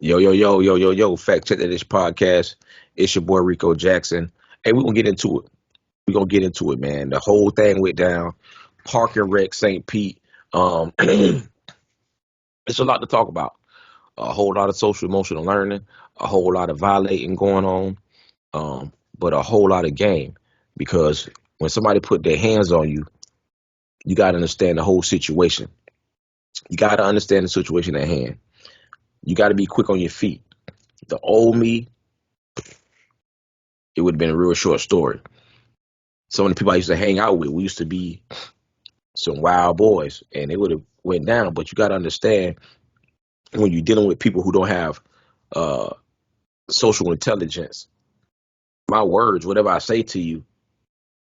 Yo, yo, yo, yo, yo, yo. Fact check that this podcast. It's your boy Rico Jackson. Hey, we're gonna get into it. We're gonna get into it, man. The whole thing went down. Park and Rec, St. Pete. It's a lot to talk about. A whole lot of social emotional learning, a whole lot of violating going on, but a whole lot of game. Because when somebody put their hands on you, you gotta understand the whole situation. You gotta understand the situation at hand. You gotta be quick on your feet. The old me, it would have been a real short story. Some of the people I used to hang out with, we used to be some wild boys, and they would have went down. But you got to understand, when you're dealing with people who don't have uh, social intelligence, my words, whatever I say to you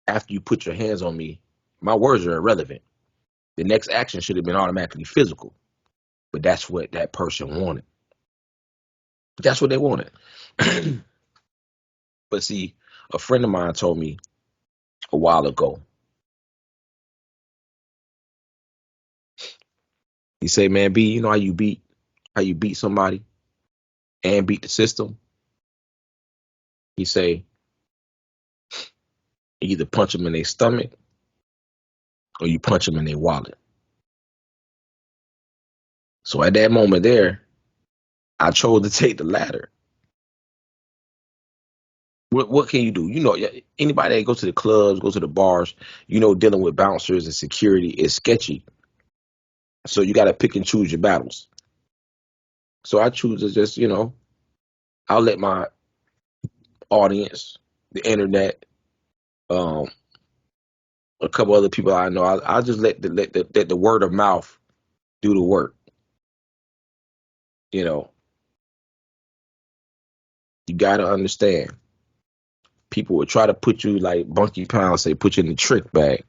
after you put your hands on me, my words are irrelevant. The next action should have been automatically physical, but that's what that person wanted. That's what they wanted. But see, a friend of mine told me a while ago. He said, "Man, B, you know how you beat somebody and beat the system." He say, "You either punch them in their stomach or you punch them in their wallet." So at that moment there, I chose to take the latter. What can you do? You know, anybody that goes to the clubs, goes to the bars, you know, dealing with bouncers and security is sketchy. So you got to pick and choose your battles. So I choose to just, I'll let my audience, the internet, um, a couple other people I know, I'll just let the word of mouth do the work. You know, you got to understand. People will try to put you like Bunky Pound say, put you in the trick bag.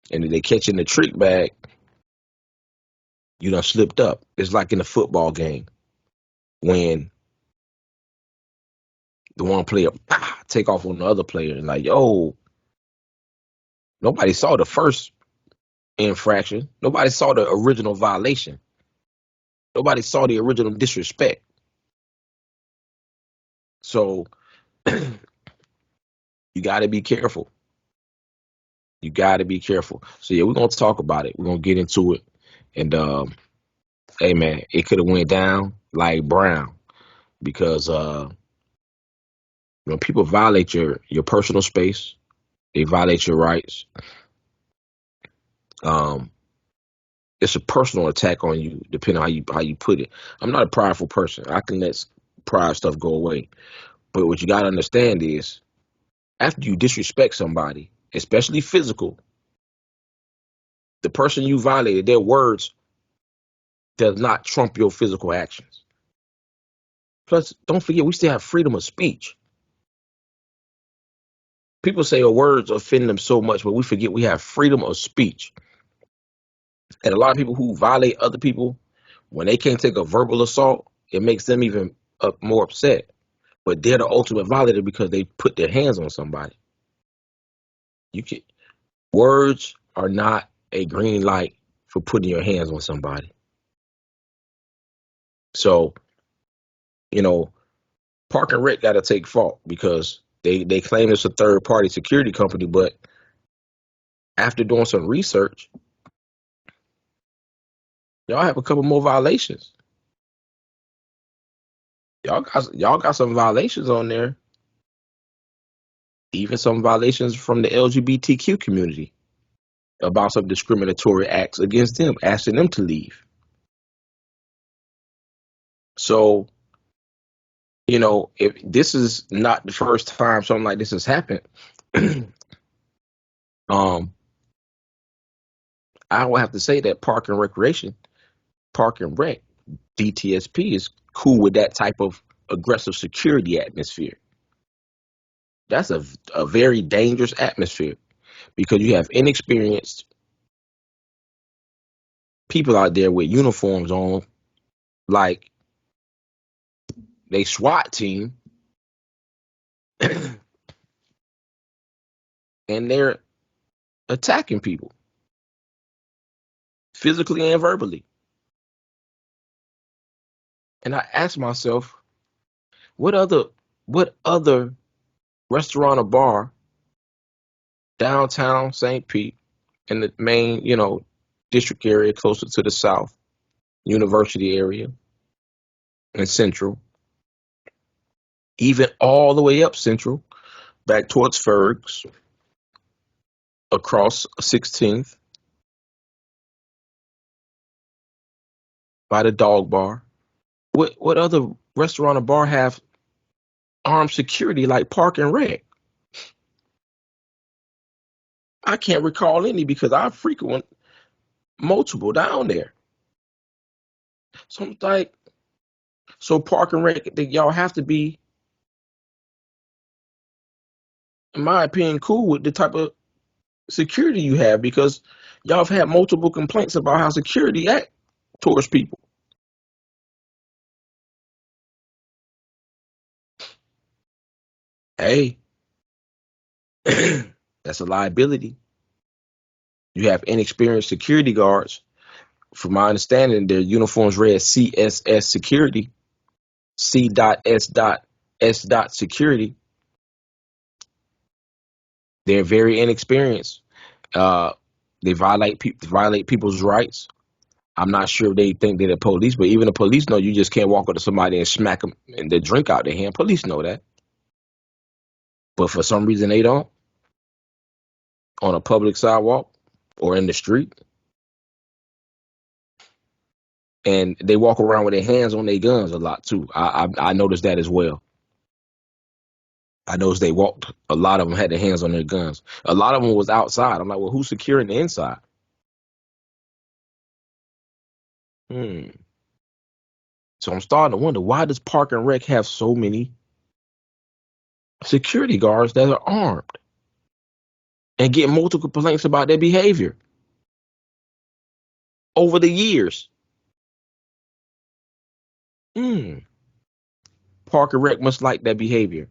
And if they catch you in the trick bag, you done slipped up. It's like in a football game when the one player take off on the other player and like, yo, nobody saw the first infraction. Nobody saw the original violation. Nobody saw the original disrespect. So you got to be careful. You got to be careful. So yeah, we're gonna talk about it. We're gonna get into it. And hey man, it could have went down like Brown because people violate your personal space. They violate your rights. Um, it's a personal attack on you, depending on how you put it. I'm not a prideful person. I can let pride stuff go away. But what you gotta understand is, after you disrespect somebody, especially physical, the person you violated, their words does not trump your physical actions. Plus, don't forget, we still have freedom of speech. People say words offend them so much, but we forget we have freedom of speech. And a lot of people who violate other people, when they can't take a verbal assault, it makes them even more upset. But they're the ultimate violator because they put their hands on somebody. You can Words are not a green light for putting your hands on somebody. So, you know, Park and Rec got to take fault because they claim it's a third party security company, but after doing some research, y'all have a couple more violations. Y'all got some violations on there, even some violations from the LGBTQ community about some discriminatory acts against them, asking them to leave. So, if this is not the first time something like this has happened, um, I would have to say that Park and Rec, DTSP is cool with that type of aggressive security atmosphere. That's a very dangerous atmosphere because you have inexperienced people out there with uniforms on, like they SWAT team, and they're attacking people physically and verbally. And I asked myself, what other restaurant or bar downtown St. Pete in the main, district area closer to the south, university area and central, even all the way up central, back towards Fergs, across 16th by the dog bar. What other restaurant or bar have armed security like Park and Rec? I can't recall any because I frequent multiple down there. So I'm like, so Park and Rec, y'all have to be, in my opinion, cool with the type of security you have because y'all have had multiple complaints about how security act towards people. Hey, that's a liability. You have inexperienced security guards. From my understanding, their uniforms read CSS security, C.S.S. security. They're very inexperienced. Uh, they violate people's rights. I'm not sure if they think they're the police, but even the police know you just can't walk up to somebody and smack them and the drink out their hand. Police know that, but for some reason they don't on a public sidewalk or in the street, and they walk around with their hands on their guns a lot too. I noticed that as well. I noticed they walked. A lot of them had their hands on their guns. A lot of them was outside. I'm like, well, who's securing the inside? Hmm. So I'm starting to wonder, why does Park and Rec have so many security guards that are armed and get multiple complaints about their behavior over the years? Hmm. Park and Rec must like that behavior.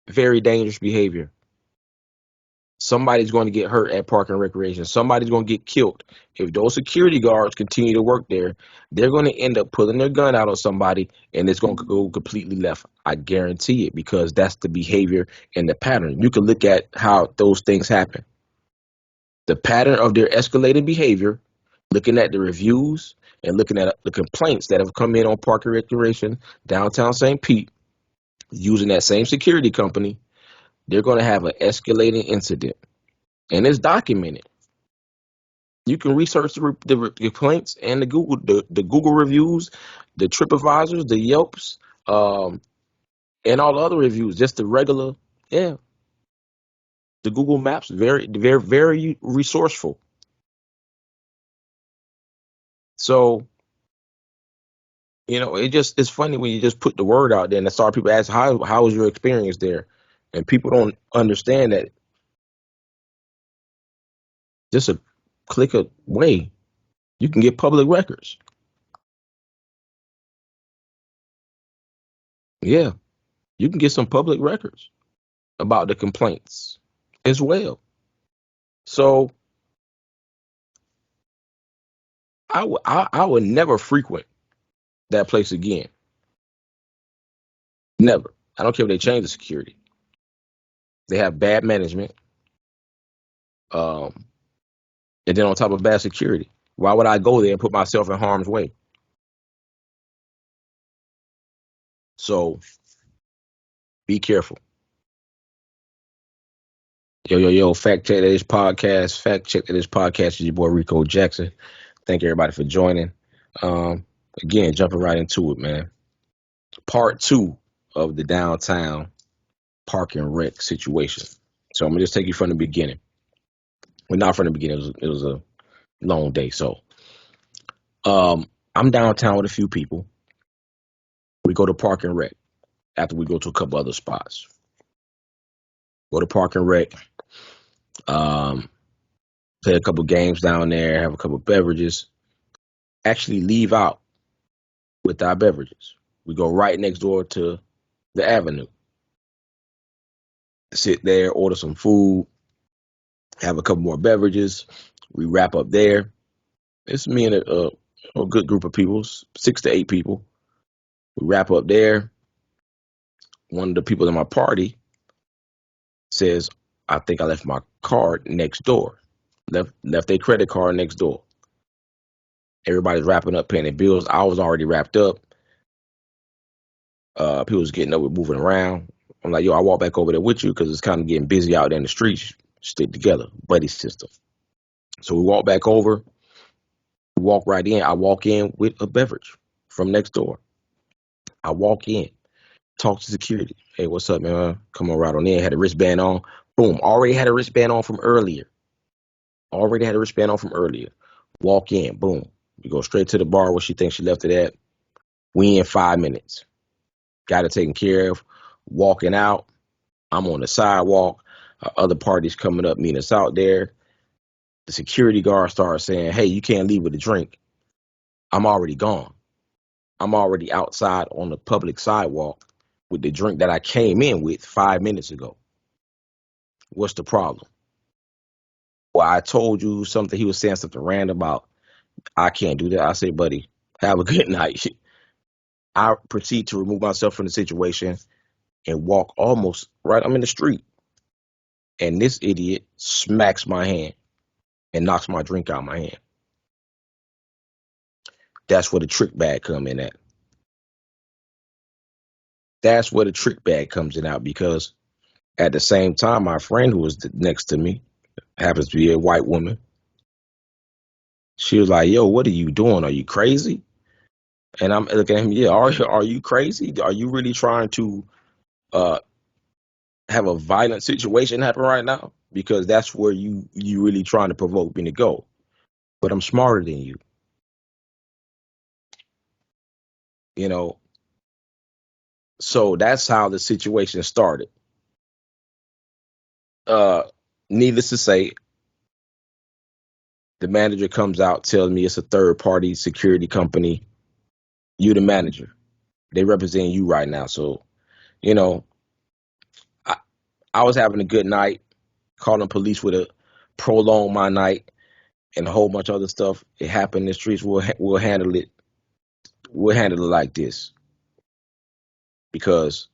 Very dangerous behavior. Somebody's going to get hurt at Park and Recreation. Somebody's going to get killed. If those security guards continue to work there, they're going to end up pulling their gun out on somebody and it's going to go completely left. I guarantee it because that's the behavior and the pattern. You can look at how those things happen. The pattern of their escalated behavior, looking at the reviews and looking at the complaints that have come in on Park and Recreation, downtown St. Pete, using that same security company, they're going to have an escalating incident. And it's documented. You can research the complaints and the Google reviews, the TripAdvisors, the Yelps, um, and all the other reviews. Just the regular, yeah. The Google Maps, very, very, very resourceful. So it's funny when you just put the word out there and start people ask how was your experience there, and people don't understand that just a click away you can get public records. Yeah, you can get some public records about the complaints as well. So I would never frequent that place again. Never. I don't care if they change the security. They have bad management. Um, and then on top of bad security, why would I go there and put myself in harm's way? So be careful. Yo, fact check that this podcast. Fact check that this podcast is your boy Rico Jackson. Thank everybody for joining. Um, Again, jumping right into it, man. Part 2 of the downtown Park and Rec situation. So I'm gonna just take you from the beginning. Well, not from the beginning. It was a long day. So, I'm downtown with a few people. We go to Park and Rec after we go to a couple other spots. Go to Park and Rec. Um, Play a couple games down there. Have a couple beverages. Actually, leave out with our beverages. We go right next door to the avenue. Sit there, order some food, have a couple more beverages. We wrap up there. It's me and a good group of people, 6 to 8 people. We wrap up there. One of the people in my party says, I think I left my card next door. Left a credit card next door. Everybody's wrapping up, paying their bills. I was already wrapped up. People was getting up, moving around. I'm like, yo, I walk back over there with you because it's kind of getting busy out there in the streets. Stick together, buddy system. So we walk back over. We walk right in. I walk in with a beverage from next door. I walk in, talk to security. Hey, what's up, man? Come on right on in. Had a wristband on. Boom. Already had a wristband on from earlier. Walk in. Boom. We go straight to the bar where she thinks she left it at. We in 5 minutes. Got it taken care of. Walking out. I'm on the sidewalk. Other parties coming up, meeting us out there. The security guard starts saying, hey, you can't leave with a drink. I'm already gone. I'm already outside on the public sidewalk with the drink that I came in with 5 minutes ago. What's the problem? Well, I told you something. He was saying something random about, I can't do that. I say, buddy, have a good night. I proceed to remove myself from the situation and walk almost right. I'm in the street. And this idiot smacks my hand and knocks my drink out of my hand. That's where the trick bag come in at. That's where the trick bag comes in out, because at the same time, my friend who was next to me, happens to be a white woman. She was like, yo, what are you doing? Are you crazy? And I'm looking at him, yeah, are you crazy? Are you really trying to uh, have a violent situation happen right now? Because that's where you really trying to provoke me to go. But I'm smarter than you. You know, so that's how the situation started. Uh, Needless to say, the manager comes out, tells me it's a third party security company. You the manager. They represent you right now. So, you know, I, I was having a good night. Calling police would have prolonged my night and a whole bunch of other stuff. It happened in the streets. We'll handle it. We'll handle it like this. Because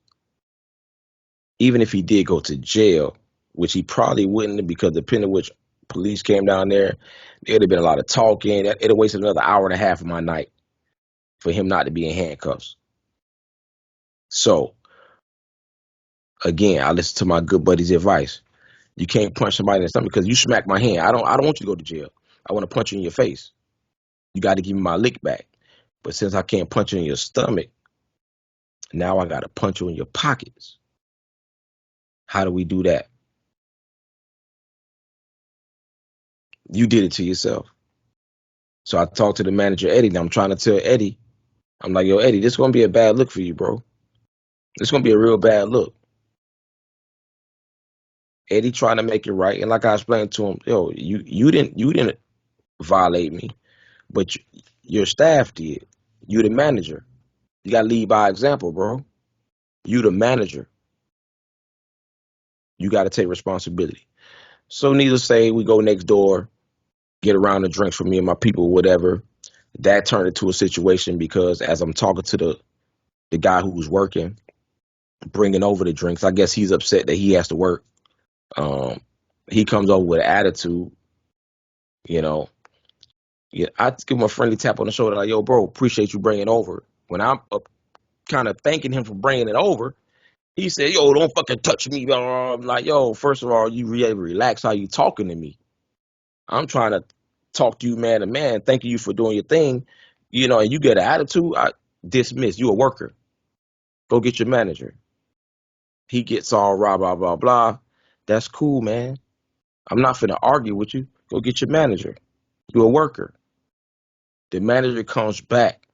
even if he did go to jail, which he probably wouldn't, because depending which police came down there, there'd have been a lot of talking. It'd have wasted another hour and a half of my night for him not to be in handcuffs. So again, I listen to my good buddy's advice. You can't punch somebody in the stomach because you smacked my hand. I don't want you to go to jail. I want to punch you in your face. You got to give me my lick back. But since I can't punch you in your stomach, now I got to punch you in your pockets. How do we do that? You did it to yourself. So I talked to the manager, Eddie. And I'm trying to tell Eddie, I'm like, yo, Eddie, this is going to be a bad look for you, bro. It's going to be a real bad look. Eddie trying to make it right. And like I explained to him, yo, you didn't violate me, but your staff did. You the manager. You got to lead by example, bro. You the manager. You got to take responsibility. So needless to say, we go next door, get around the drinks for me and my people, whatever. That turned into a situation because as I'm talking to the guy who was working, bringing over the drinks, I guess he's upset that he has to work. He comes over with an attitude, you know. Yeah, I give him a friendly tap on the shoulder, like, yo, bro, appreciate you bringing it over. When I'm kind of thanking him for bringing it over, he said, yo, don't fucking touch me. I'm like, yo, first of all, you really relax how you talking to me. I'm trying to talk to you man to man, thanking you for doing your thing, and you get an attitude, I dismiss. You a worker. Go get your manager. He gets all blah, blah, blah, blah. That's cool, man. I'm not finna argue with you. Go get your manager. You a worker. The manager comes back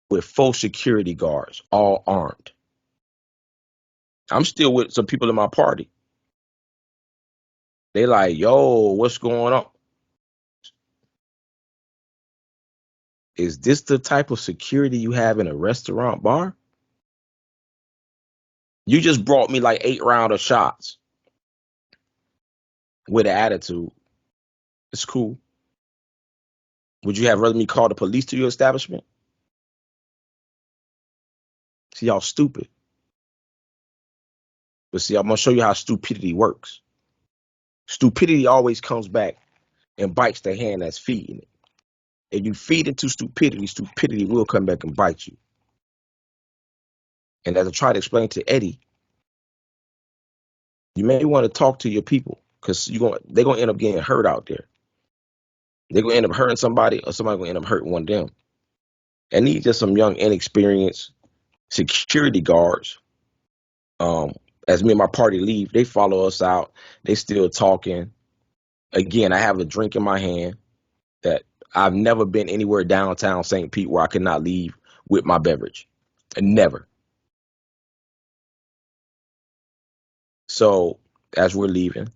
with 4 security guards, all armed. I'm still with some people in my party. They like, yo, what's going on? Is this the type of security you have in a restaurant bar? You just brought me like 8 rounds of shots with an attitude. It's cool. Would you have rather me call the police to your establishment? See y'all stupid. But see, I'm gonna show you how stupidity works. Stupidity always comes back and bites the hand that's feeding it. If you feed into stupidity, stupidity will come back and bite you. And as I try to explain to Eddie, you may want to talk to your people because they're gonna end up getting hurt out there. They're gonna end up hurting somebody, or somebody gonna end up hurting one of them. And these just some young, inexperienced security guards. As me and my party leave, they follow us out. They still talking. Again, I have a drink in my hand that I've never been anywhere downtown St. Pete where I could not leave with my beverage. Never. So as we're leaving,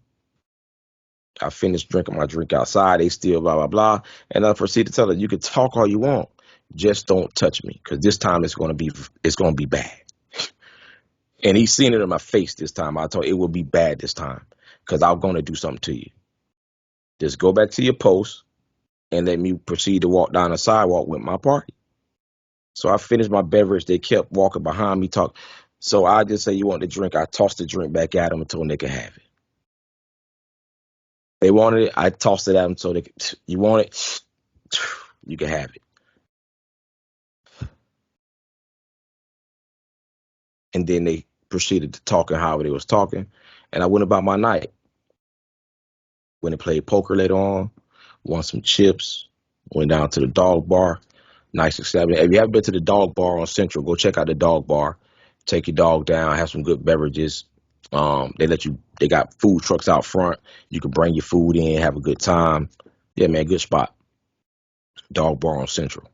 I finished drinking my drink outside. They still blah, blah, blah. And I proceed to tell her, you can talk all you want. Just don't touch me. Because this time it's going to be bad. And he's seen it in my face this time. I told him it will be bad this time. Because I'm going to do something to you. Just go back to your post and let me proceed to walk down the sidewalk with my party. So I finished my beverage. They kept walking behind me, talk. So I just say, you want the drink? I tossed the drink back at them and told them they could have it. They wanted it. I tossed it at them so they could, you want it? You can have it. And then they proceeded to talking however they was talking. And I went about my night. Went and played poker later on. Won some chips. Went down to the dog bar. Nice establishment. If you haven't been to the dog bar on Central, go check out the dog bar. Take your dog down. Have some good beverages. They got food trucks out front. You can bring your food in, have a good time. Yeah, man, good spot. Dog bar on Central.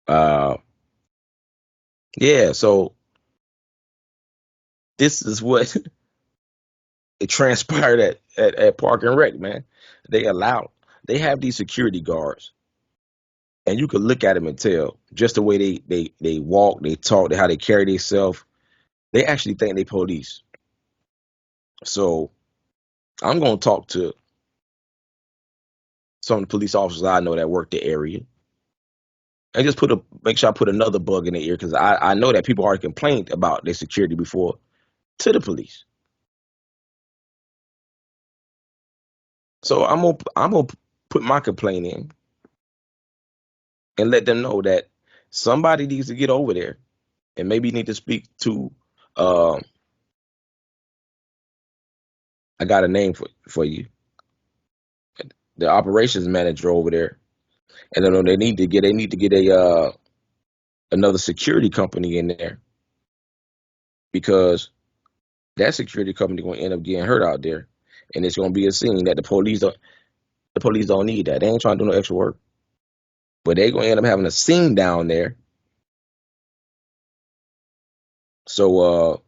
Yeah, so this is what it transpired at Park and Rec, man. They have these security guards, and you can look at them and tell just the way they walk, they talk, how they carry themselves. They actually think they police. So I'm gonna talk to some of the police officers I know that work the area, and just make sure I put another bug in their ear because I know that people already complained about their security before to the police. So I'm gonna put my complaint in and let them know that somebody needs to get over there and maybe need to speak to. Uh, I got a name for you, the operations manager over there, and then they need to get a another security company in there because that security company going to end up getting hurt out there, and it's going to be a scene that the police don't need that. They ain't trying to do no extra work, but they going to end up having a scene down there. So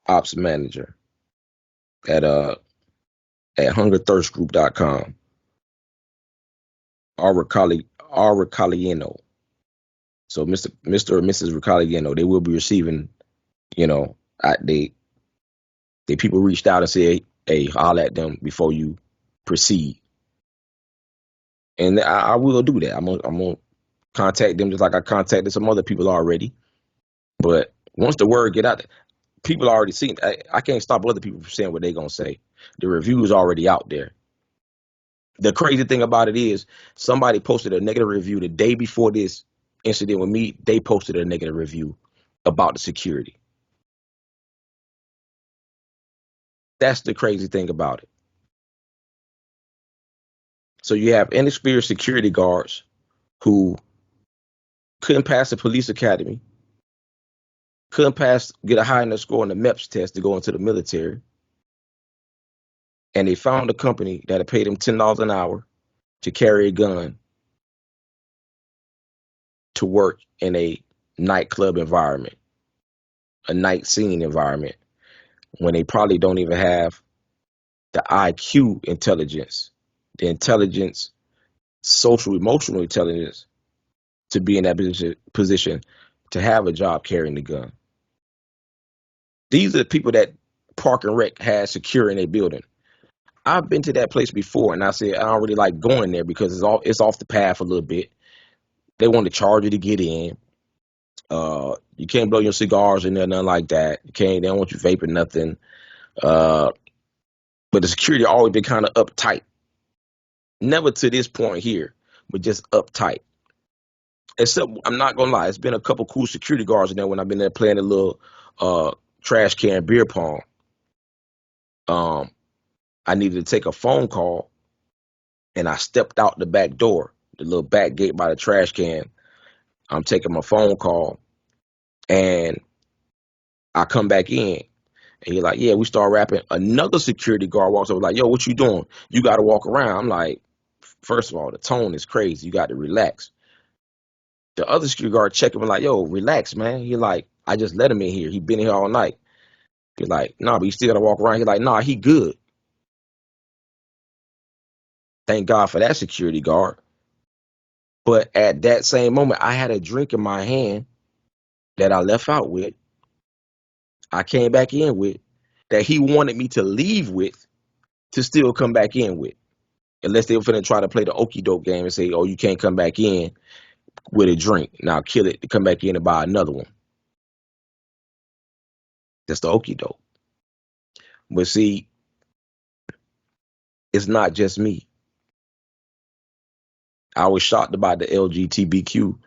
ops manager at hungerthirstgroup.com. Ricaliano. So Mr. or Mrs. Ricaliano, they will be receiving, you know, they people reached out and said, hey, holler at them before you proceed. And I will do that. I'm gonna contact them just like I contacted some other people already. But once the word get out, people already seen. I can't stop other people from saying what they're gonna say. The review is already out there. The crazy thing about it is somebody posted a negative review the day before this incident with me. They posted a negative review about the security. That's the crazy thing about it. So you have inexperienced security guards who couldn't pass the police academy, couldn't get a high enough score on the MEPS test to go into the military. And they found a company that had paid them $10 an hour to carry a gun to work in a nightclub environment, a night scene environment, when they probably don't even have the IQ intelligence, the intelligence, social, emotional intelligence to be in that position to have a job carrying the gun. These are the people that Park and Rec has secure in their building. I've been to that place before, and I said I don't really like going there because it's off the path a little bit. They want to charge you to get in. You can't blow your cigars in there, nothing like that. You can't. They don't want you vaping nothing. Uh, but the security always been kind of uptight. Never to this point here, but just uptight. Except I'm not gonna lie, it's been a couple cool security guards in there when I've been there playing a little trash can beer pong. Um, I needed to take a phone call, and I stepped out the back door, the little back gate by the trash can. I'm taking my phone call, and I come back in, and you're like, yeah, we start rapping. Another security guard walks over like, yo, what you doing? You got to walk around. I'm like, first of all, the tone is crazy. You got to relax. The other security guard check him like, yo, relax, man. He like, I just let him in here. He been here all night. He's like, nah, but you still got to walk around. He's like, nah, he good. Thank God for that security guard. But at that same moment, I had a drink in my hand that I left out with. I came back in with that he wanted me to leave with to still come back in with. Unless they were finna try to play the okie doke game and say, oh, you can't come back in with a drink. Now kill it to come back in and buy another one. That's the okie doke. But see, it's not just me. I was shocked about the lgbtq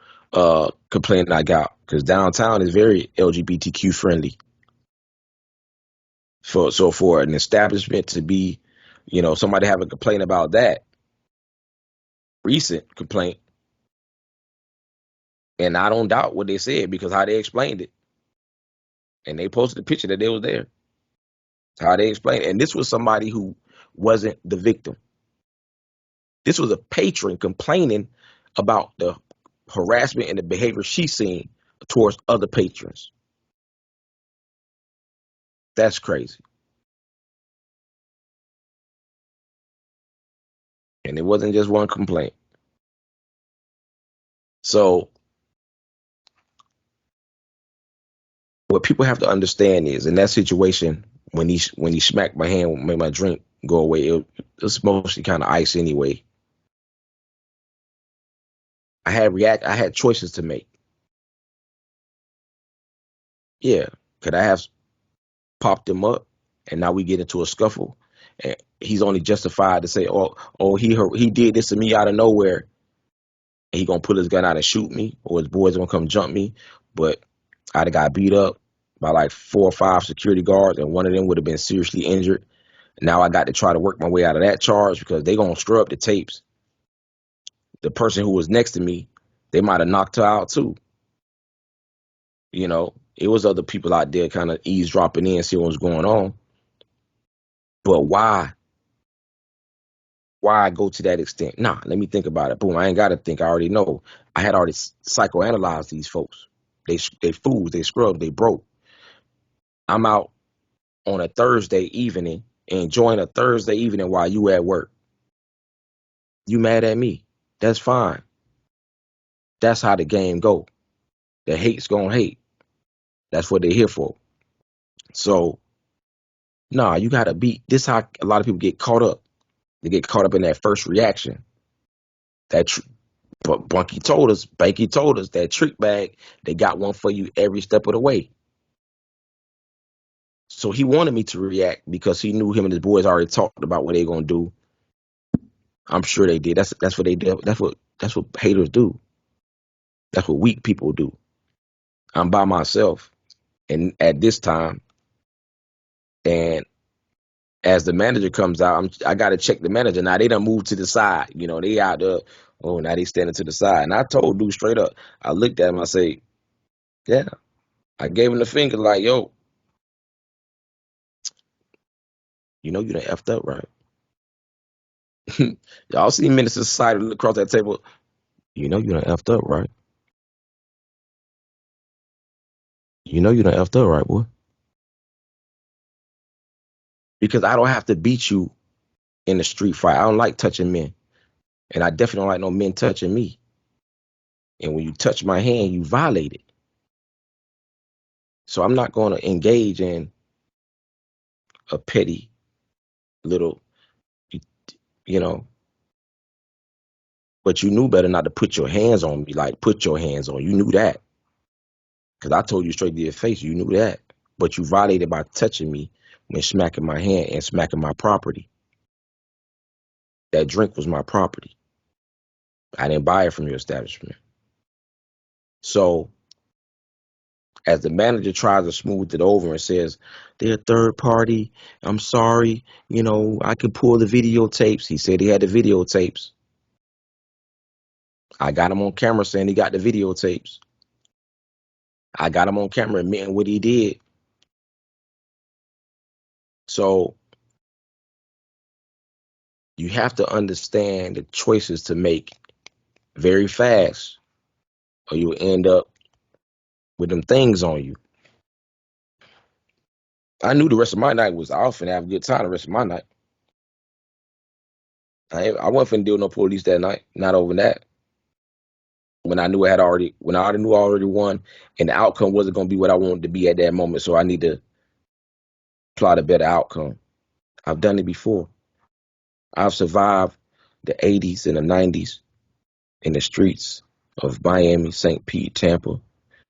complaint I got because downtown is very LGBTQ friendly. For an establishment to be, somebody have a complaint about that recent complaint, and I don't doubt what they said because how they explained it, and they posted a picture that they was there. How they explained it, and this was somebody who wasn't the victim. This was a patron complaining about the harassment and the behavior she's seen towards other patrons. That's crazy. And it wasn't just one complaint. So what people have to understand is in that situation, when he smacked my hand, made my drink go away, it was mostly kind of ice anyway. I had choices to make. Yeah. Could I have popped him up and now we get into a scuffle? And he's only justified to say, oh, he did this to me out of nowhere. And he gonna pull his gun out and shoot me, or his boys gonna come jump me. But I'd have got beat up by like 4 or 5 security guards, and one of them would have been seriously injured. Now I got to try to work my way out of that charge because they gonna stir up the tapes. The person who was next to me, they might have knocked her out too. It was other people out there kind of eavesdropping in, see what was going on. But why? Why go to that extent? Nah, let me think about it. Boom, I ain't got to think. I already know. I had already psychoanalyzed these folks. They fools, they scrubs, they broke. I'm out on a Thursday evening, enjoying a Thursday evening while you at work. You mad at me? That's fine. That's how the game go. The hate's gonna hate. That's what they're here for. So, nah, you gotta beat. This how a lot of people get caught up. They get caught up in that first reaction. But Banky told us that trick bag, they got one for you every step of the way. So he wanted me to react because he knew him and his boys already talked about what they gonna do. I'm sure they did. That's what they did. That's what haters do. That's what weak people do. I'm by myself, and at this time, and as the manager comes out, I got to check the manager. Now they done moved to the side. They out there. Oh, now they standing to the side. And I told dude straight up. I looked at him. I say, yeah. I gave him the finger like, yo, you done effed up, right? Y'all see Minister of Society look across that table. You done effed up, right? You done effed up, right, boy? Because I don't have to beat you in the street fight. I don't like touching men. And I definitely don't like no men touching me. And when you touch my hand, you violate it. So I'm not going to engage in a petty little you know, but you knew better not to put your hands on me, like put your hands on. You knew that because I told you straight to your face. You knew that, but you violated by touching me when smacking my hand and smacking my property. That drink was my property. I didn't buy it from your establishment. So as the manager tries to smooth it over and says, they're a third party. I'm sorry. I can pull the videotapes. He said he had the videotapes. I got him on camera saying he got the videotapes. I got him on camera admitting what he did. So you have to understand the choices to make very fast, or you'll end up with them things on you. I knew the rest of my night was off and have a good time the rest of my night. I wasn't finna deal with no police that night, not over that. When I knew when I already knew I already won, and the outcome wasn't gonna be what I wanted to be at that moment. So I need to plot a better outcome. I've done it before. I've survived the 80s and the 90s in the streets of Miami, St. Pete, Tampa,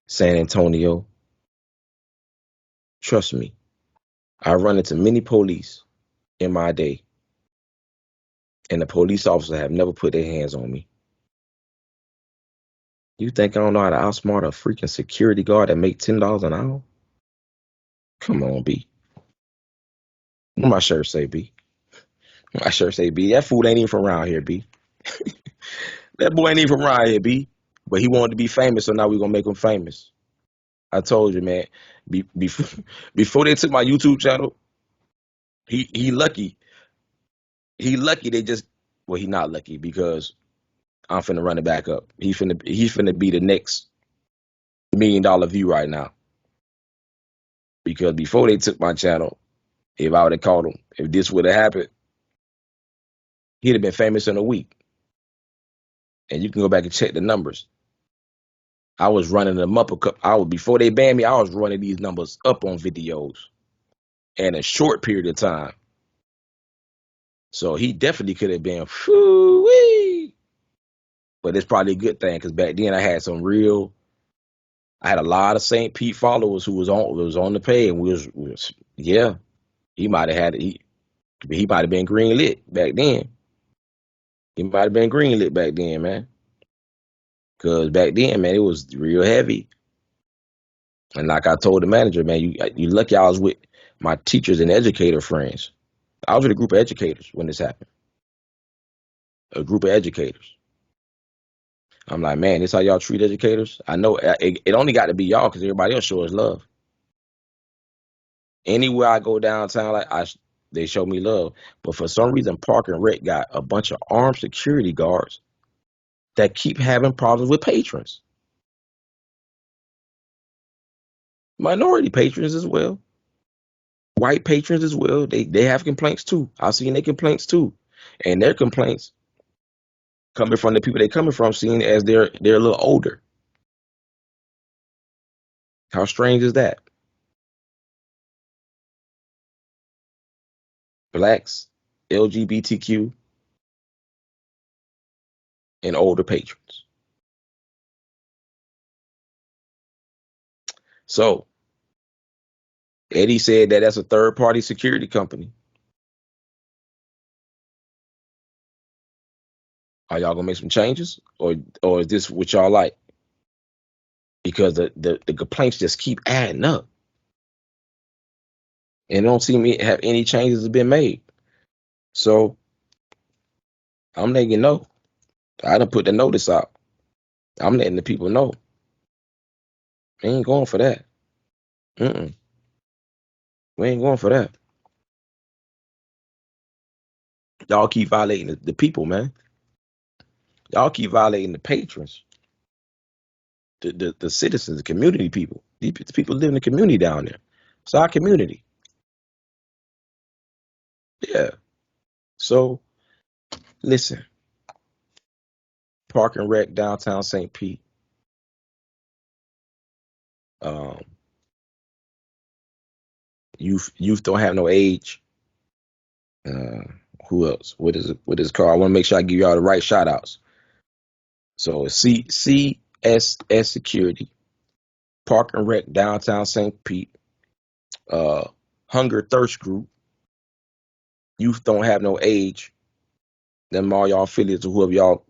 San Antonio. Trust me, I run into many police in my day, and the police officers have never put their hands on me. You think I don't know how to outsmart a freaking security guard that make $10 an hour? Come on, B. What my shirt say, B? My shirt say, B. That fool ain't even from around here, B. That boy ain't even from around here, B. But he wanted to be famous, so now we gonna make him famous. I told you, man. Before, before they took my YouTube channel, he lucky. He lucky they just he not lucky because I'm finna run it back up. He finna be the next $1 million view right now. Because before they took my channel, if I would have caught him, if this would have happened, he'd have been famous in a week. And you can go back and check the numbers. I was running them up before they banned me. I was running these numbers up on videos in a short period of time. So he definitely could have been, whoo-wee. But it's probably a good thing because back then I had a lot of St. Pete followers who was on the page, and yeah, he might have he might have been green lit back then. He might have been green lit back then, man. Cause back then, man, it was real heavy. And like I told the manager, man, you lucky I was with my teachers and educator friends. I was with a group of educators when this happened. A group of educators. I'm like, man, this how y'all treat educators? I know it only got to be y'all because everybody else shows love. Anywhere I go downtown, they show me love. But for some reason, Park and Rec got a bunch of armed security guards that keep having problems with patrons, minority patrons as well, white patrons as well. They have complaints too. I've seen their complaints too, and their complaints coming from the people they coming from, seeing as they're a little older. How strange is that? Blacks, LGBTQ, and older patrons. So Eddie said that that's a third party security company. Are y'all gonna make some changes, or is this what y'all like? Because the complaints just keep adding up, and it don't seem to have any changes have been made. So I'm letting you know. I done put the notice out. I'm letting the people know. We ain't going for that. Mm-mm. We ain't going for that. Y'all keep violating the people, man. Y'all keep violating the patrons, the citizens, the community people. These people live in the community down there. It's our community. Yeah. So listen, Park and Rec, downtown St. Pete. Um, youth don't have no age. Who else? What is it? What is it called? I want to make sure I give y'all the right shout outs. So CSS Security, Park and Rec, downtown St. Pete, Hunger Thirst Group, Youth Don't Have No Age, them all y'all affiliates or whoever y'all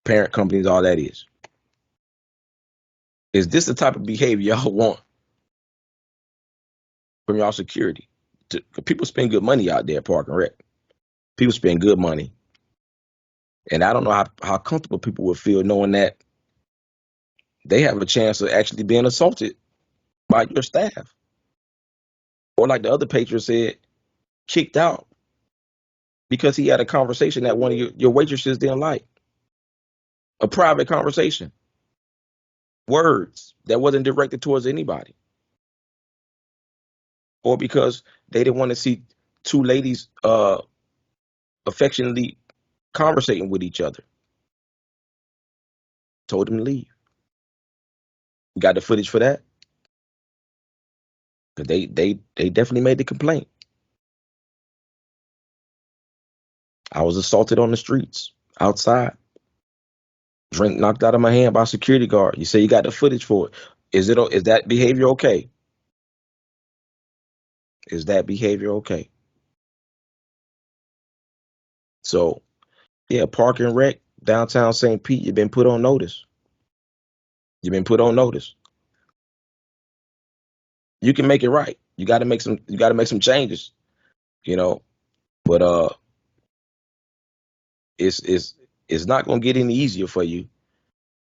parent companies, all that is. Is this the type of behavior y'all want from y'all security? People spend good money out there at Park and Rec. People spend good money. And I don't know how comfortable people would feel knowing that they have a chance of actually being assaulted by your staff. Or like the other patron said, kicked out because he had a conversation that one of your waitresses didn't like. A private conversation. Words that wasn't directed towards anybody. Or because they didn't want to see two ladies affectionately conversating with each other. Told them to leave. You got the footage for that? Because they definitely made the complaint. I was assaulted on the streets, outside. Drink knocked out of my hand by a security guard. You say you got the footage for it. Is that behavior okay? Is that behavior okay? So, yeah, Park and Rec, downtown St. Pete, you've been put on notice. You've been put on notice. You can make it right. You got to make some changes, you know. But it's not going to get any easier for you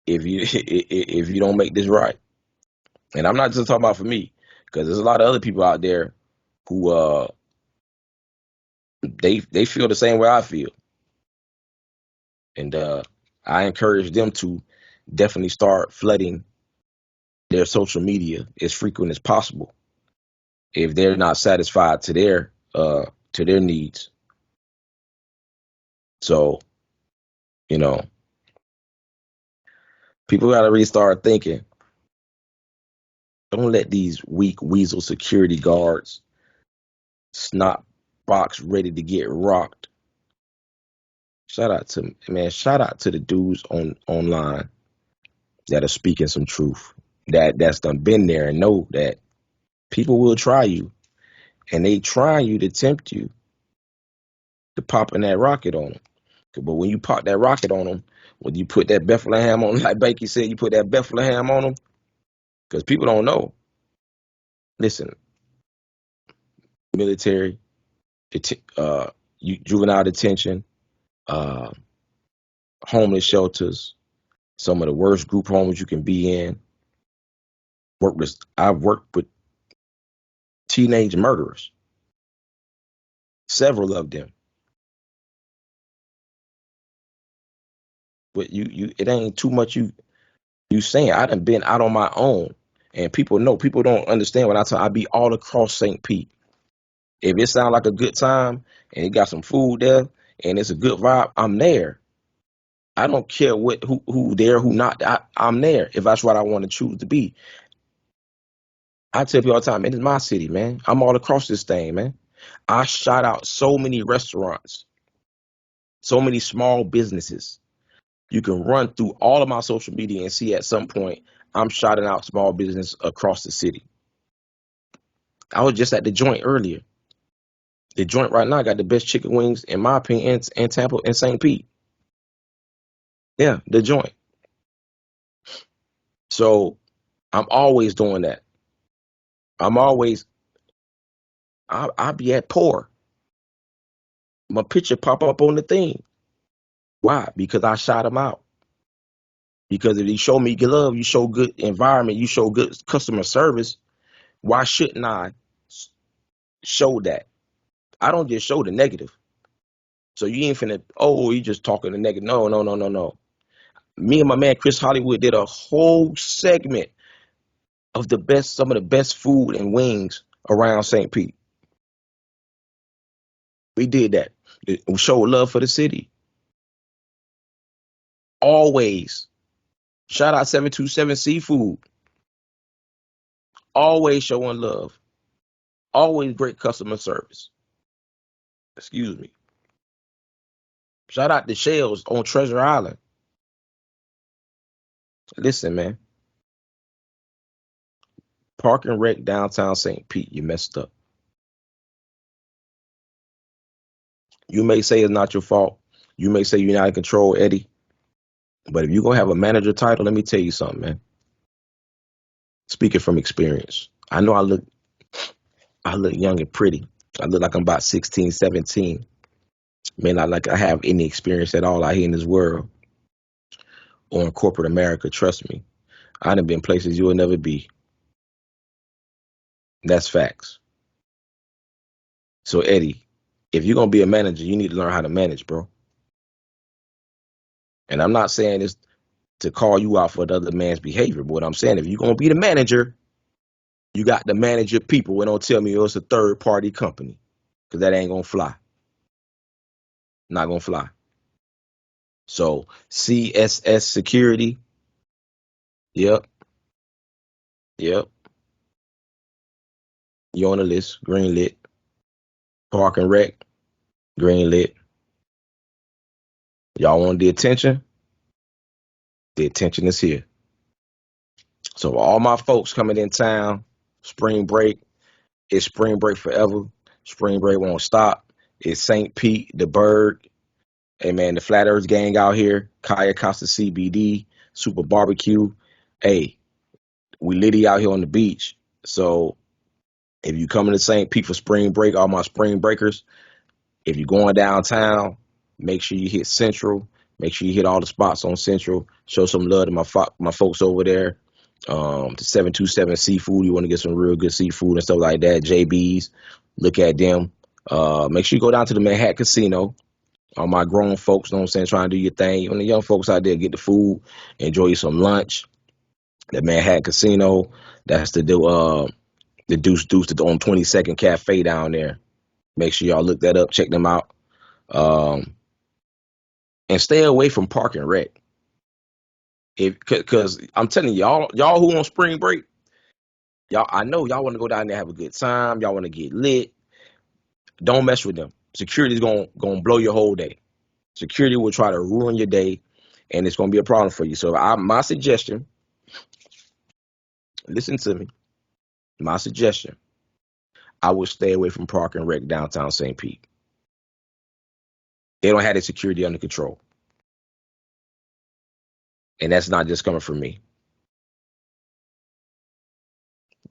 if you if you don't make this right. And I'm not just talking about for me, because there's a lot of other people out there who they feel the same way I feel. And I encourage them to definitely start flooding their social media as frequent as possible if they're not satisfied to their needs. So, you know, people got to restart thinking. Don't let these weak weasel security guards snot box ready to get rocked. Shout out to the dudes online that are speaking some truth. That's done been there and know that people will try you, and they try you to tempt you to popping that rocket on them. But when you pop that rocket on them, when you put that Bethlehem on, like Becky said, you put that Bethlehem on them, because people don't know. Listen, military, juvenile detention, uh, homeless shelters, some of the worst group homes you can be in. I've worked with teenage murderers, several of them. But it ain't too much you saying. I done been out on my own, and people don't understand what I tell. I be all across St. Pete. If it sounds like a good time and it got some food there and it's a good vibe, I'm there. I don't care who there, who not. I'm there if that's what I want to choose to be. I tell people all the time, man, it's my city, man. I'm all across this thing, man. I shot out so many restaurants, so many small businesses. You can run through all of my social media and see at some point I'm shouting out small business across the city. I was just at the joint earlier. The joint right now got the best chicken wings, in my opinion, in Tampa and St. Pete. Yeah, the joint. So I'm always doing that. I'm always, I'll be at poor. My picture pop up on the thing. Why? Because I shot them out. Because if you show me good love, you show good environment, you show good customer service, why shouldn't I show that? I don't just show the negative. So you ain't finna, you just talking the negative. No, no, no, no, no. Me and my man Chris Hollywood did a whole segment of some of the best food and wings around St. Pete. We did that. We showed love for the city. Always. Shout out 727 Seafood. Always showing love. Always great customer service. Excuse me. Shout out to Shells on Treasure Island. Listen, man. Park and Rec downtown St. Pete, you messed up. You may say it's not your fault. You may say you're not in control, Eddie. But if you're gonna have a manager title, let me tell you something, man. Speaking from experience. I know I look young and pretty. I look like I'm about 16, 17. May not like I have any experience at all out here in this world or in corporate America. Trust me. I done been places you will never be. That's facts. So Eddie, if you're gonna be a manager, you need to learn how to manage, bro. And I'm not saying this to call you out for the other man's behavior, but what I'm saying, if you're gonna be the manager, you got to manage your people. And don't tell me it's a third party company, because that ain't gonna fly. Not gonna fly. So CSS Security, yep, yep. You on the list, green lit. Park and Rec, green lit. Y'all want the attention? The attention is here. So all my folks coming in town, spring break, it's spring break forever. Spring break won't stop. It's St. Pete, the Berg. Hey man, the Flat Earth gang out here, Kaya Costa CBD, Super Barbecue. Hey, we litty out here on the beach. So if you coming to St. Pete for spring break, all my spring breakers, if you're going downtown, make sure you hit Central. Make sure you hit all the spots on Central. Show some love to my folks over there. The 727 Seafood. You want to get some real good seafood and stuff like that. JB's. Look at them. Make sure you go down to the Manhattan Casino. All my grown folks, know what I'm saying, trying to do your thing. Even the young folks out there, get the food, enjoy you some lunch. The Manhattan Casino. That's the Deuce on 22nd Cafe down there. Make sure y'all look that up, check them out. And stay away from Park and Rec. Because I'm telling y'all who on spring break, y'all, I know y'all want to go down there, have a good time. Y'all want to get lit. Don't mess with them. Security's gonna blow your whole day. Security will try to ruin your day, and it's gonna be a problem for you. So my suggestion, listen to me. My suggestion, I would stay away from Park and Rec downtown St. Pete. They don't have the security under control. And that's not just coming from me.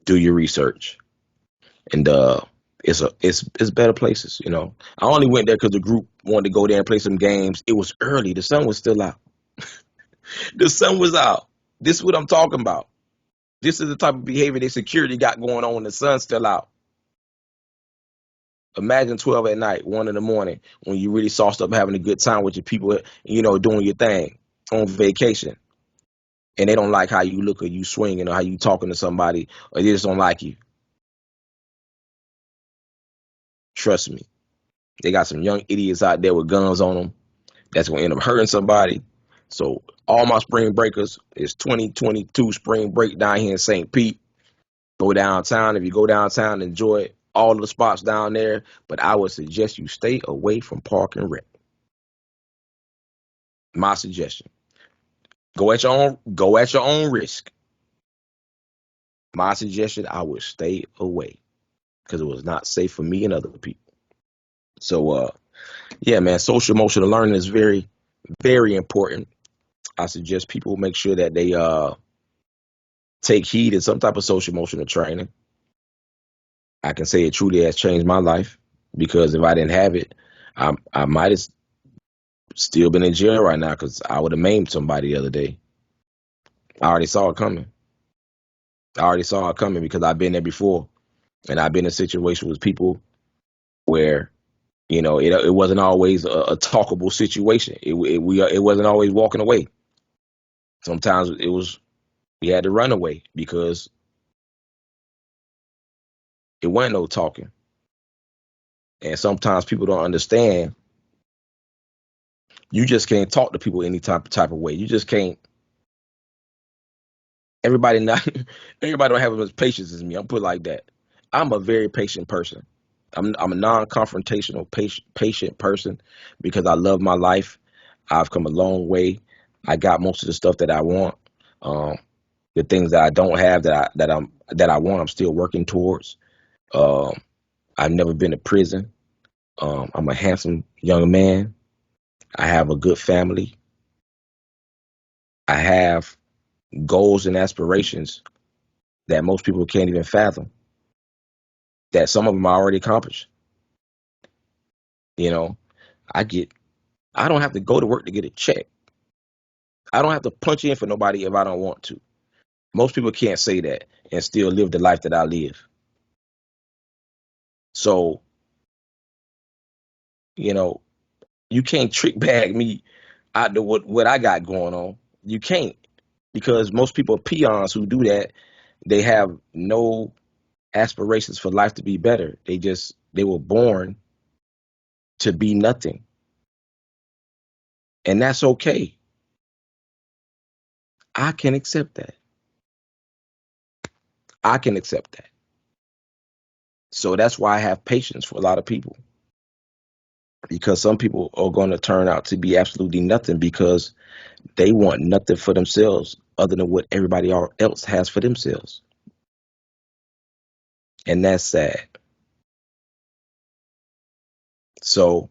Do your research. And it's better places, you know. I only went there because the group wanted to go there and play some games. It was early. The sun was still out. The sun was out. This is what I'm talking about. This is the type of behavior their security got going on when the sun's still out. Imagine 12 at night, 1 in the morning, when you really sauced up having a good time with your people, you know, doing your thing on vacation. And they don't like how you look or you swinging or how you talking to somebody, or they just don't like you. Trust me. They got some young idiots out there with guns on them that's going to end up hurting somebody. So all my spring breakers is 2022 spring break down here in St. Pete. Go downtown. If you go downtown, enjoy all of the spots down there. But I would suggest you stay away from Park and Rec. My suggestion. Go at your own risk. My suggestion, I would stay away because it was not safe for me and other people. So yeah, man, social emotional learning is very, very important. I suggest people make sure that they take heed in some type of social emotional training. I can say it truly has changed my life because if I didn't have it, I might have still been in jail right now because I would have maimed somebody the other day. I already saw it coming. I already saw it coming because I've been there before, and I've been in situations with people where you know it wasn't always a talkable situation. It wasn't always walking away. Sometimes it was we had to run away because it wasn't no talking. And sometimes people don't understand. You just can't talk to people any type of way. You just can't. Everybody not everybody don't have as much patience as me. I'm put it like that. I'm a very patient person. I'm a non-confrontational patient person because I love my life. I've come a long way. I got most of the stuff that I want. Um, the things that I don't have that I want, I'm still working towards. Um, I've never been to prison. I'm a handsome young man. I have a good family. I have goals and aspirations that most people can't even fathom. That some of them I already accomplished. You know, I get. I don't have to go to work to get a check. I don't have to punch in for nobody if I don't want to. Most people can't say that and still live the life that I live. So, you know, you can't trick bag me out to what I got going on. You can't, because most people are peons who do that. They have no aspirations for life to be better. They were born to be nothing. And that's okay. I can accept that. I can accept that. So that's why I have patience for a lot of people, because some people are going to turn out to be absolutely nothing because they want nothing for themselves other than what everybody else has for themselves. And that's sad. So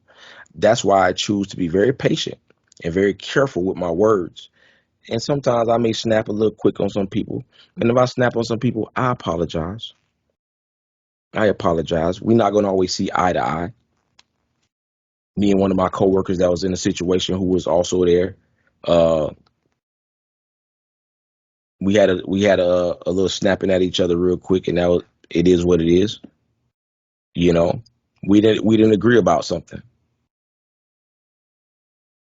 that's why I choose to be very patient and very careful with my words. And sometimes I may snap a little quick on some people. And if I snap on some people, I apologize. I apologize. We're not going to always see eye to eye. Me and one of my coworkers that was in a situation who was also there, uh, we had a little snapping at each other real quick, and that was, it is what it is. You know, we didn't agree about something.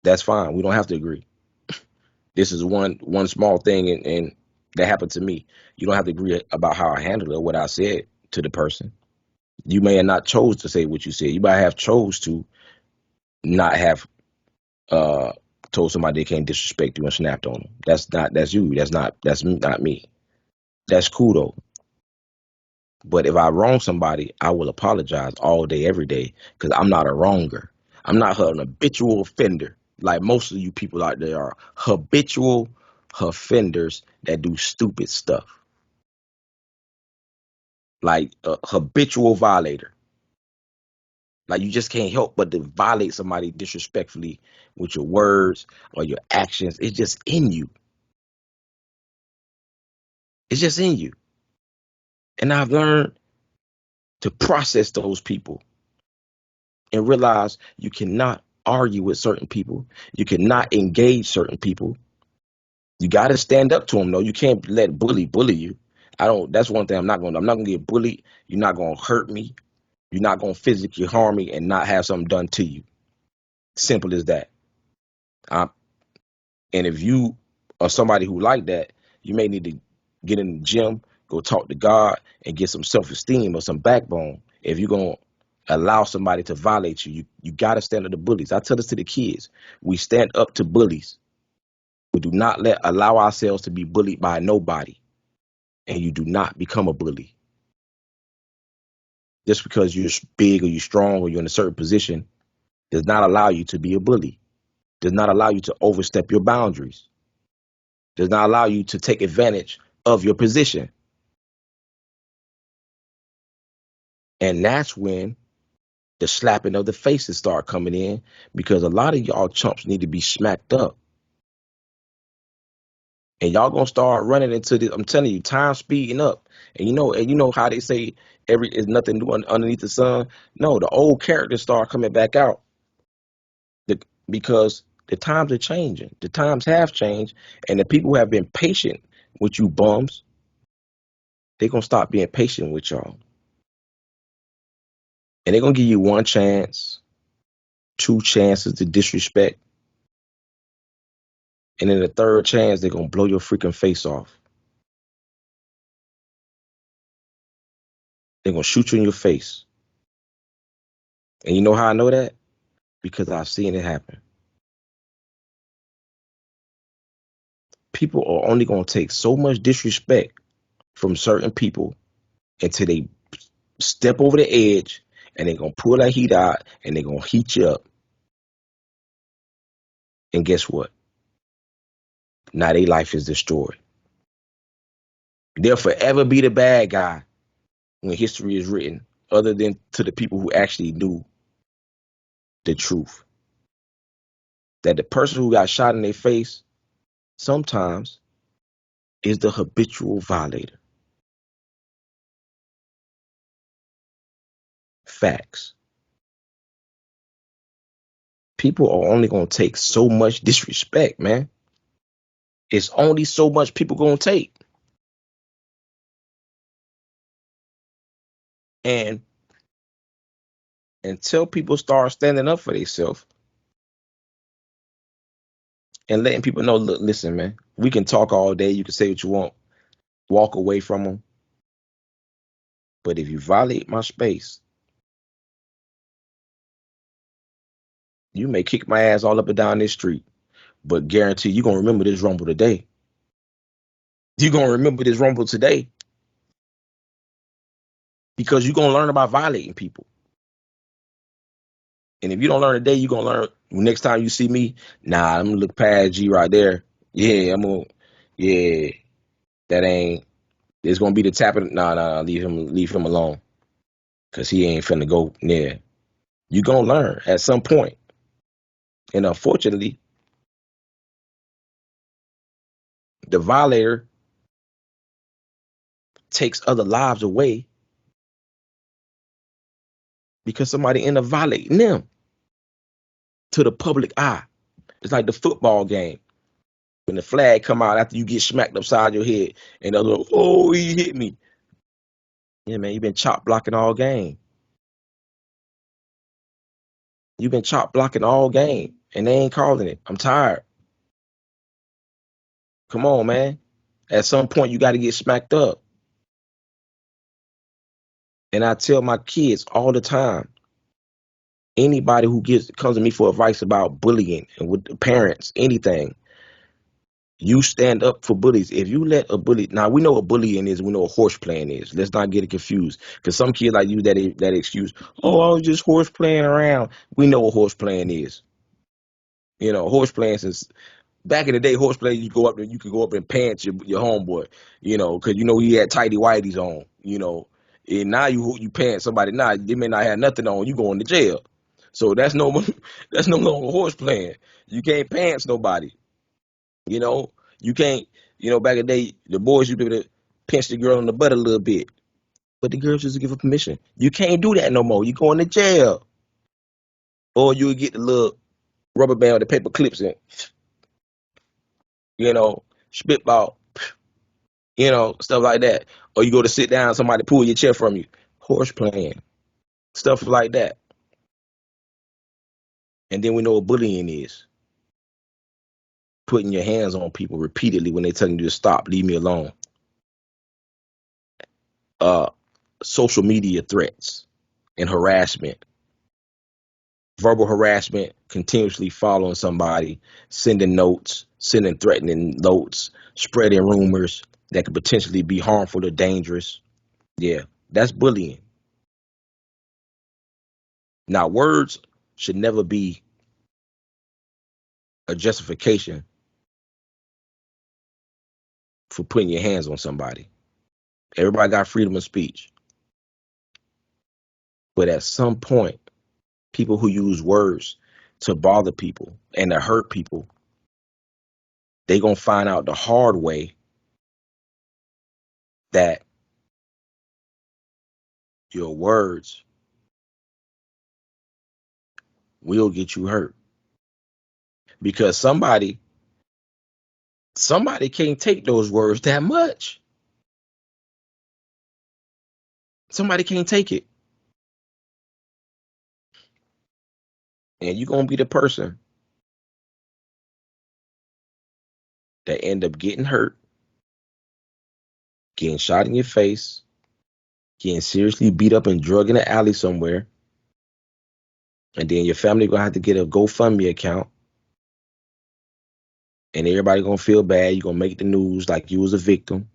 That's fine. We don't have to agree. This is one small thing, and that happened to me. You don't have to agree about how I handled it or what I said to the person. You may have not chose to say what you said. You might have chose to not have uh told somebody they can't disrespect you and snapped on them. That's you. That's not me. That's cool though. But if I wrong somebody, I will apologize all day, every day, because I'm not a wronger. I'm not an habitual offender like most of you people out there are habitual offenders that do stupid stuff, like a habitual violator. Like you just can't help but to violate somebody disrespectfully with your words or your actions. It's just in you. It's just in you. And I've learned to process those people and realize you cannot argue with certain people. You cannot engage certain people. You got to stand up to them though. You can't let bully you. I don't. That's one thing I'm not going to. I'm not going to get bullied. You're not going to hurt me. You're not going to physically harm me and not have something done to you. Simple as that. Um, and if you are somebody who like that, you may need to get in the gym, go talk to God, and get some self-esteem or some backbone. If you're going to allow somebody to violate you, you got to stand up to bullies. I tell this to the kids. We stand up to bullies. We do not allow ourselves to be bullied by nobody. And you do not become a bully. Just because you're big or you're strong or you're in a certain position does not allow you to be a bully. Does not allow you to overstep your boundaries. Does not allow you to take advantage of your position. And that's when the slapping of the faces start coming in, because a lot of y'all chumps need to be smacked up. And y'all gonna start running into this. I'm telling you, time speeding up. And you know how they say every is nothing new underneath the sun. No, the old characters start coming back out. Because the times are changing. The times have changed, and the people who have been patient with you bums, they're gonna stop being patient with y'all. And they're gonna give you one chance, two chances to disrespect, and then the third chance, they're gonna blow your freaking face off. They're gonna shoot you in your face. And you know how I know that? Because I've seen it happen. People are only gonna take so much disrespect from certain people until they step over the edge and they're gonna pull that heat out and they're gonna heat you up. And guess what? Now their life is destroyed. They'll forever be the bad guy when history is written, other than to the people who actually knew the truth. That the person who got shot in their face sometimes is the habitual violator. Facts. People are only gonna take so much disrespect, man. It's only so much people gonna take. And until people start standing up for themselves and letting people know, look, listen, man, we can talk all day. You can say what you want, walk away from them. But if you violate my space, you may kick my ass all up and down this street. But guarantee you're going to remember this rumble today. You're going to remember this rumble today because you're going to learn about violating people. And if you don't learn today, you're going to learn next time you see me. Nah, I'm going to look past G right there. Yeah, that ain't, it's going to be the tapping. Nah, leave him alone. Because he ain't finna go near. You're going to learn at some point. And unfortunately, the violator takes other lives away because somebody end up violating them to the public eye. It's like the football game. When the flag come out after you get smacked upside your head and the other, oh, he hit me. Yeah, man, you've been chop blocking all game. You've been chop blocking all game and they ain't calling it. I'm tired. Come on, man. At some point, you got to get smacked up. And I tell my kids all the time, anybody who comes to me for advice about bullying and with the parents, anything, you stand up for bullies. If you let a bully, now we know what bullying is, we know what horse playing is. Let's not get it confused. Because some kids like use that excuse. Oh, I was just horse playing around. We know what horse playing is. You know, horse playing since back in the day, horse playing, you could go up and pants your homeboy, you know, because you know he had tighty whities on, you know. And now you pants somebody, now they may not have nothing on, you going to jail. So that's no that's no longer horse playing. You can't pants nobody. You know, you can't, you know, back in the day, the boys used to pinch the girl on the butt a little bit, but the girls used to give her permission. You can't do that no more. You going to jail. Or you would get the little rubber band with the paper clips in, you know, spitball, you know, stuff like that. Or you go to sit down, somebody pull your chair from you. Horse playing, stuff like that. And then we know what bullying is. Putting your hands on people repeatedly when they're telling you to stop, leave me alone. Social media threats and harassment, verbal harassment, continuously following somebody, sending notes, sending threatening notes, spreading rumors that could potentially be harmful or dangerous. Yeah, that's bullying. Now, words should never be a justification for putting your hands on somebody. Everybody got freedom of speech. But at some point, people who use words to bother people and to hurt people, they going to find out the hard way that your words will get you hurt. Because somebody can't take those words that much. Somebody can't take it. And you're going to be the person that end up getting hurt, getting shot in your face, getting seriously beat up and drug in an alley somewhere. And then your family going to have to get a GoFundMe account. And everybody going to feel bad. You're going to make the news like you was a victim.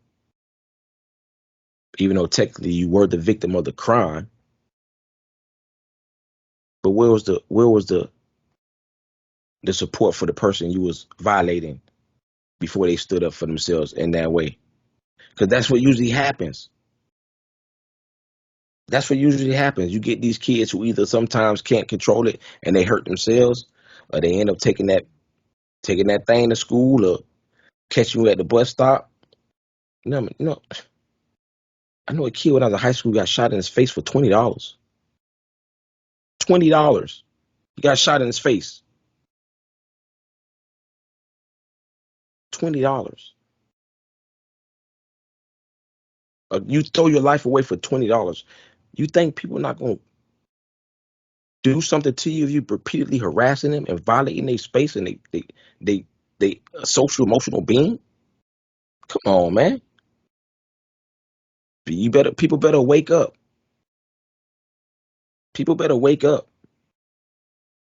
Even though technically you were the victim of the crime. But where was the support for the person you was violating before they stood up for themselves in that way? Because that's what usually happens. That's what usually happens. You get these kids who either sometimes can't control it and they hurt themselves, or they end up taking that thing to school or catching you at the bus stop. You know, I know a kid when I was in high school got shot in his face for $20. $20. He got shot in his face. $20. You throw your life away for $20. You think people not gonna do something to you if you repeatedly harassing them and violating their space and they a social emotional being? Come on, man. People better wake up. People better wake up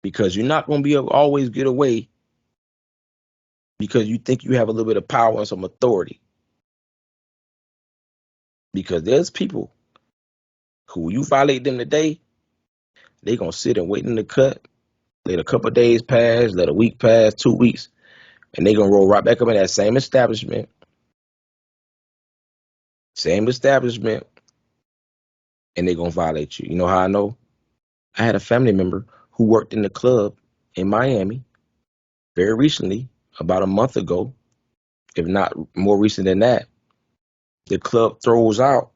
because you're not gonna be able to always get away because you think you have a little bit of power and some authority. Because there's people who you violate them today, they gonna sit and wait in the cut, let a couple of days pass, let a week pass, 2 weeks, and they gonna roll right back up in that same establishment, and they gonna violate you. You know how I know? I had a family member who worked in the club in Miami very recently, about a month ago, if not more recent than that. The club throws out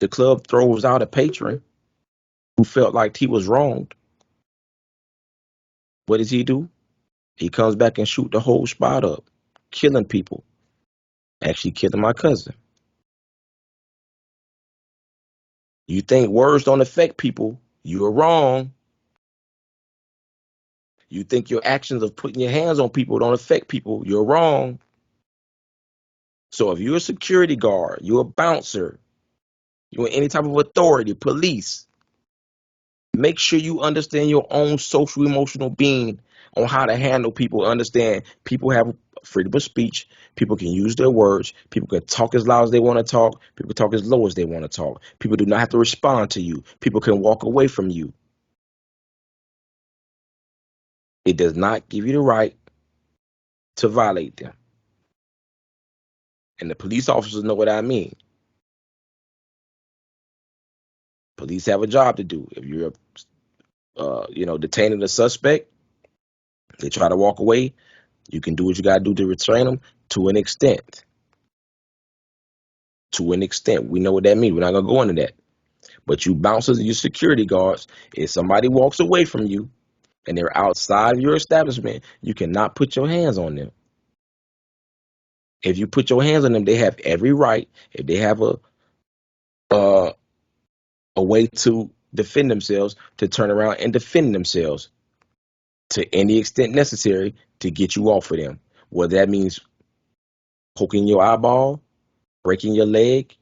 a patron who felt like he was wronged. What does he do? He comes back and shoot the whole spot up, killing people. Actually killing my cousin. You think words don't affect people? You're wrong. You think your actions of putting your hands on people don't affect people? You're wrong. So if you're a security guard, you're a bouncer, you're any type of authority, police, make sure you understand your own social emotional being on how to handle people. Understand people have freedom of speech. People can use their words. People can talk as loud as they want to talk. People talk as low as they want to talk. People do not have to respond to you. People can walk away from you. It does not give you the right to violate them. And the police officers know what I mean. Police have a job to do. If you're, detaining a suspect, they try to walk away. You can do what you got to do to restrain them to an extent. To an extent. We know what that means. We're not going to go into that. But you bouncers and your security guards, if somebody walks away from you and they're outside of your establishment, you cannot put your hands on them. If you put your hands on them, they have every right. If they have uh, a way to defend themselves, to turn around and defend themselves to any extent necessary to get you off of them. Whether that means poking your eyeball, breaking your leg,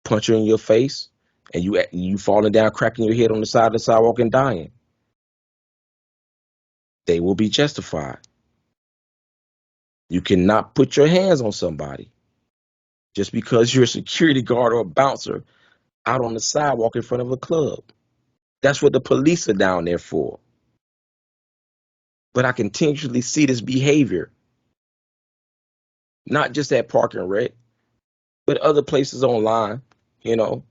punching in your face, and you falling down, cracking your head on the side of the sidewalk and dying. They will be justified. You cannot put your hands on somebody just because you're a security guard or a bouncer out on the sidewalk in front of a club. That's what the police are down there for. But I continually see this behavior, not just at Park and Rec, but other places online, you know,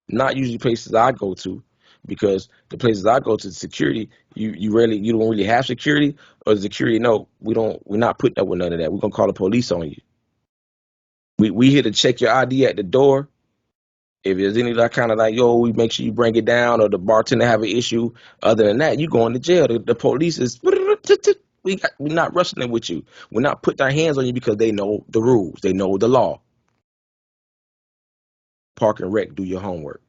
not usually places I go to, because the places I go to, security, you don't really have security, or the security, no, we're not putting up with none of that. We're gonna call the police on you. We here to check your ID at the door. If there's any like kind of like, yo, we make sure you bring it down, or the bartender have an issue. Other than that, you going to jail. The police is we're not wrestling with you. We're not putting our hands on you because they know the rules. They know the law. Park and Rec, do your homework.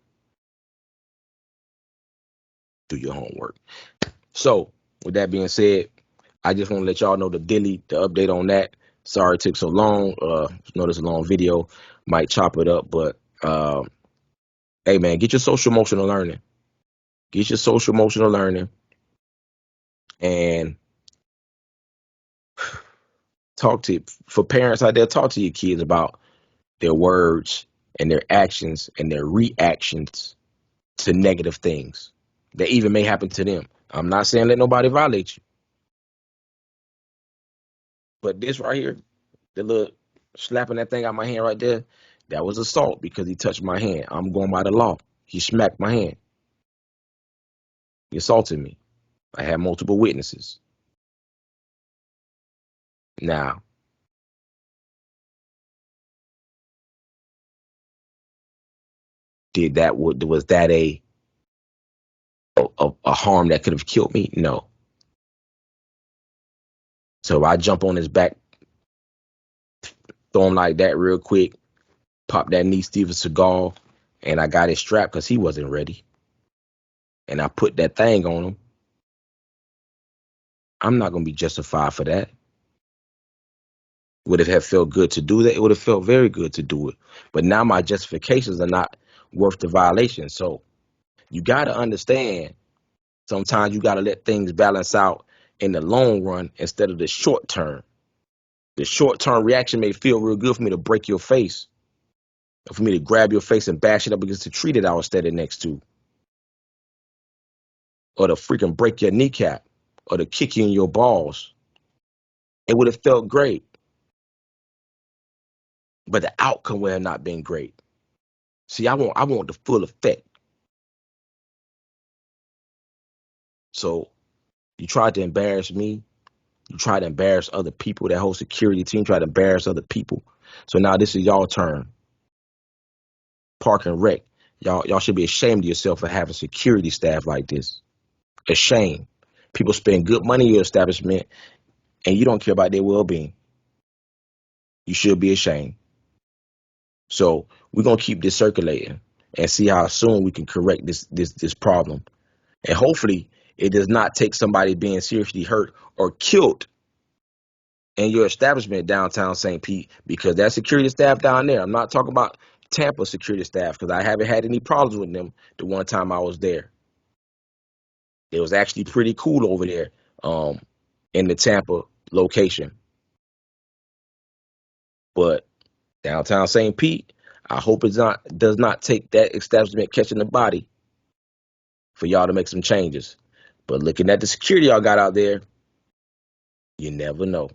Do your homework. So, with that being said, I just want to let y'all know the update on that. Sorry it took so long. Know this is a long video. Might chop it up, but hey man, get your social emotional learning. Get your social emotional learning and for parents out there, talk to your kids about their words and their actions and their reactions to negative things that even may happen to them. I'm not saying let nobody violate you, but this right here, the little slapping that thing out my hand right there, that was assault because he touched my hand. I'm going by the law. He smacked my hand. He assaulted me. I had multiple witnesses. Now, was that a harm that could have killed me? No. So I jump on his back, throw him like that real quick, pop that knee Steven Seagal, and I got his strap because he wasn't ready. And I put that thing on him. I'm not going to be justified for that. Would it have felt good to do that? It would have felt very good to do it. But now my justifications are not worth the violation. So you got to understand, sometimes you got to let things balance out in the long run instead of the short term. The short term reaction may feel real good for me to break your face, or for me to grab your face and bash it up against the tree that I was standing next to, or to freaking break your kneecap, or to kick you in your balls. It would have felt great, but the outcome would have not been great. See, I want the full effect. So you tried to embarrass me. You tried to embarrass other people. That whole security team tried to embarrass other people. So now this is y'all turn. Park and Rec. Y'all should be ashamed of yourself for having security staff like this. Ashamed. People spend good money in your establishment and you don't care about their well-being. You should be ashamed. So we're gonna keep this circulating and see how soon we can correct this problem. And hopefully it does not take somebody being seriously hurt or killed in your establishment downtown St. Pete, because that security staff down there, I'm not talking about Tampa security staff, because I haven't had any problems with them the one time I was there. It was actually pretty cool over there in the Tampa location. But downtown St. Pete, I hope does not take that establishment catching the body for y'all to make some changes. But looking at the security y'all got out there, you never know.